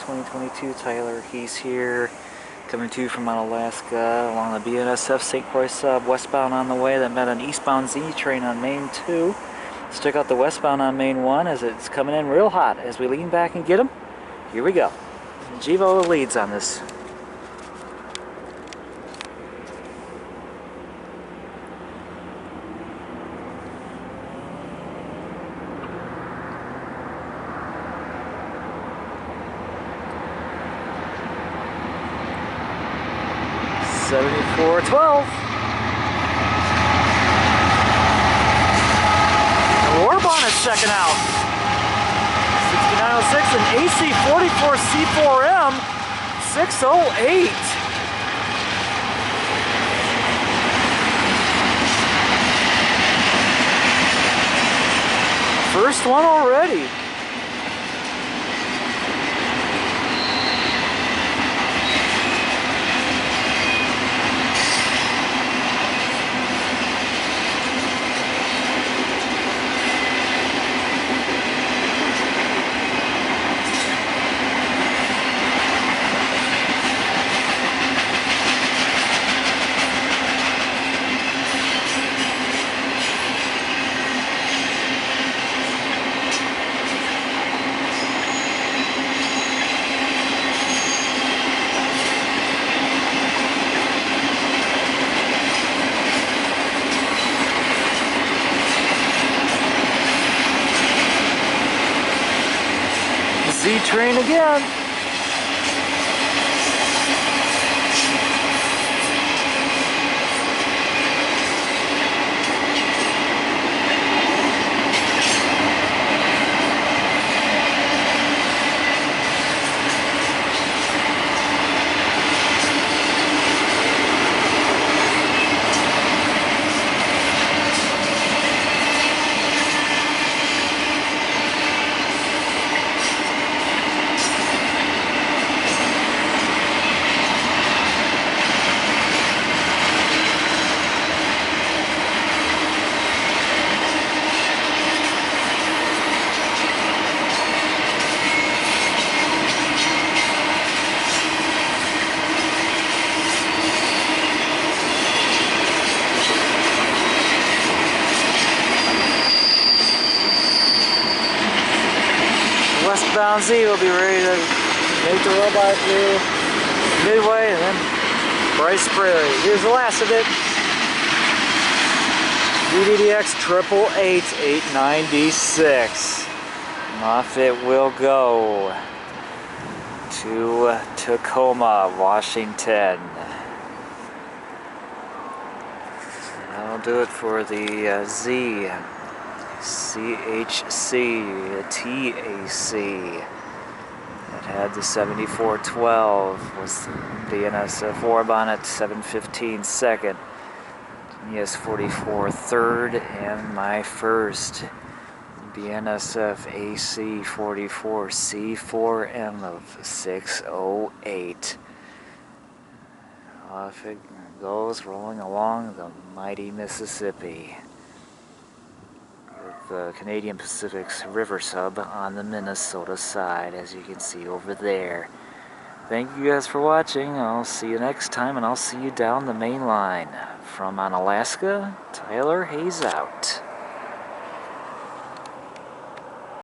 2022. Tyler Hayes here, coming to you from Onalaska along the BNSF Z Croix Sub, westbound on the way. That met an eastbound Z train on Main 2. Let's check out the westbound on Main 1 as it's coming in real hot. As we lean back and get them, here we go. Givo leads on this. $74.12. Warbonnet second out. 69.06 and AC 44 C4M 608. First one already. Z train again. Westbound Z will be ready to make the robot through Midway and then Bryce Prairie. Here's the last of it. DDDX 888-896. Off it will go to Tacoma, Washington. That'll do it for the Z-CHCTAC. It had the 7412, was the BNSF Warbonnet 715 second, ES44 third, and my first BNSF AC 44 C4M of 608. Off it goes, rolling along the mighty Mississippi. The Canadian Pacific's River Sub on the Minnesota side, as you can see over there. Thank you guys for watching. I'll see you next time, and I'll see you down the main line. From Onalaska, Tyler Hayes out.